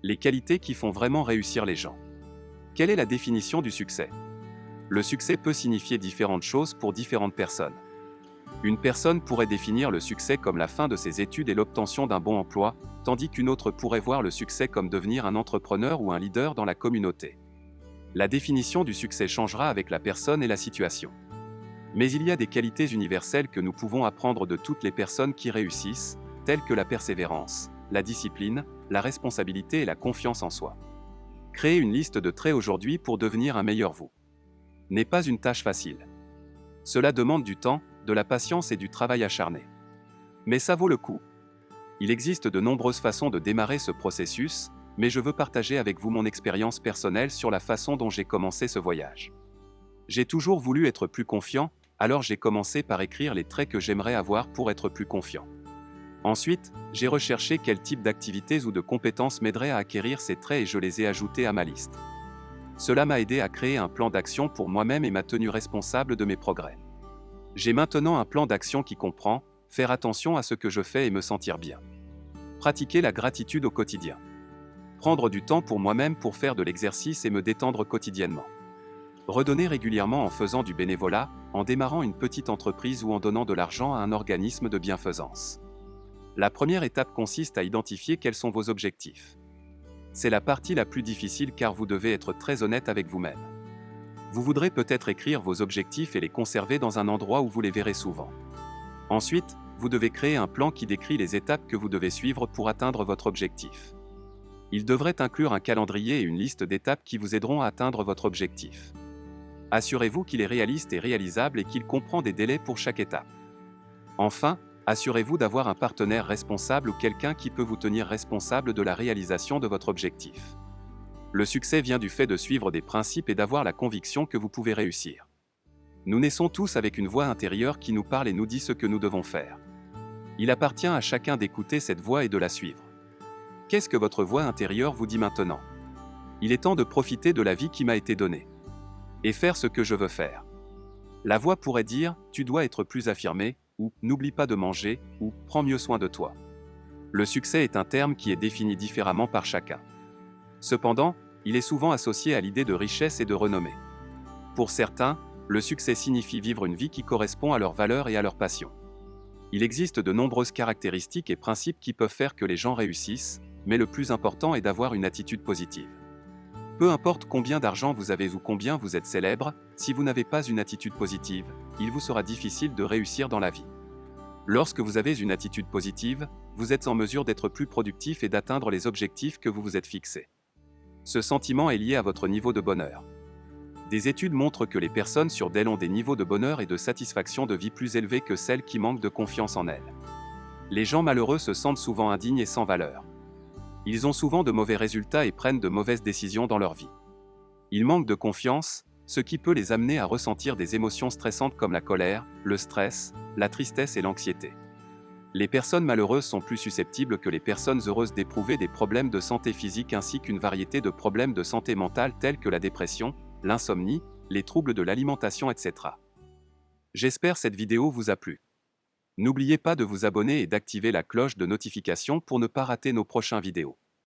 Les qualités qui font vraiment réussir les gens. Quelle est la définition du succès? Le succès peut signifier différentes choses pour différentes personnes. Une personne pourrait définir le succès comme la fin de ses études et l'obtention d'un bon emploi, tandis qu'une autre pourrait voir le succès comme devenir un entrepreneur ou un leader dans la communauté. La définition du succès changera avec la personne et la situation. Mais il y a des qualités universelles que nous pouvons apprendre de toutes les personnes qui réussissent, telles que la persévérance, la discipline, la responsabilité et la confiance en soi. Créer une liste de traits aujourd'hui pour devenir un meilleur vous n'est pas une tâche facile. Cela demande du temps, de la patience et du travail acharné. Mais ça vaut le coup. Il existe de nombreuses façons de démarrer ce processus, mais je veux partager avec vous mon expérience personnelle sur la façon dont j'ai commencé ce voyage. J'ai toujours voulu être plus confiant, alors j'ai commencé par écrire les traits que j'aimerais avoir pour être plus confiant. Ensuite, j'ai recherché quel type d'activités ou de compétences m'aiderait à acquérir ces traits et je les ai ajoutés à ma liste. Cela m'a aidé à créer un plan d'action pour moi-même et m'a tenu responsable de mes progrès. J'ai maintenant un plan d'action qui comprend faire attention à ce que je fais et me sentir bien. Pratiquer la gratitude au quotidien. Prendre du temps pour moi-même pour faire de l'exercice et me détendre quotidiennement. Redonner régulièrement en faisant du bénévolat, en démarrant une petite entreprise ou en donnant de l'argent à un organisme de bienfaisance. La première étape consiste à identifier quels sont vos objectifs. C'est la partie la plus difficile car vous devez être très honnête avec vous-même. Vous voudrez peut-être écrire vos objectifs et les conserver dans un endroit où vous les verrez souvent. Ensuite, vous devez créer un plan qui décrit les étapes que vous devez suivre pour atteindre votre objectif. Il devrait inclure un calendrier et une liste d'étapes qui vous aideront à atteindre votre objectif. Assurez-vous qu'il est réaliste et réalisable et qu'il comprend des délais pour chaque étape. Enfin, assurez-vous d'avoir un partenaire responsable ou quelqu'un qui peut vous tenir responsable de la réalisation de votre objectif. Le succès vient du fait de suivre des principes et d'avoir la conviction que vous pouvez réussir. Nous naissons tous avec une voix intérieure qui nous parle et nous dit ce que nous devons faire. Il appartient à chacun d'écouter cette voix et de la suivre. Qu'est-ce que votre voix intérieure vous dit maintenant? Il est temps de profiter de la vie qui m'a été donnée. Et faire ce que je veux faire. La voix pourrait dire « tu dois être plus affirmé » ou « n'oublie pas de manger » ou « prends mieux soin de toi ». Le succès est un terme qui est défini différemment par chacun. Cependant, il est souvent associé à l'idée de richesse et de renommée. Pour certains, le succès signifie vivre une vie qui correspond à leurs valeurs et à leurs passions. Il existe de nombreuses caractéristiques et principes qui peuvent faire que les gens réussissent, mais le plus important est d'avoir une attitude positive. Peu importe combien d'argent vous avez ou combien vous êtes célèbre, si vous n'avez pas une attitude positive, il vous sera difficile de réussir dans la vie. Lorsque vous avez une attitude positive, vous êtes en mesure d'être plus productif et d'atteindre les objectifs que vous vous êtes fixés. Ce sentiment est lié à votre niveau de bonheur. Des études montrent que les personnes sur Dell ont des niveaux de bonheur et de satisfaction de vie plus élevés que celles qui manquent de confiance en elles. Les gens malheureux se sentent souvent indignes et sans valeur. Ils ont souvent de mauvais résultats et prennent de mauvaises décisions dans leur vie. Ils manquent de confiance, ce qui peut les amener à ressentir des émotions stressantes comme la colère, le stress, la tristesse et l'anxiété. Les personnes malheureuses sont plus susceptibles que les personnes heureuses d'éprouver des problèmes de santé physique ainsi qu'une variété de problèmes de santé mentale tels que la dépression, l'insomnie, les troubles de l'alimentation, etc. J'espère cette vidéo vous a plu. N'oubliez pas de vous abonner et d'activer la cloche de notification pour ne pas rater nos prochaines vidéos.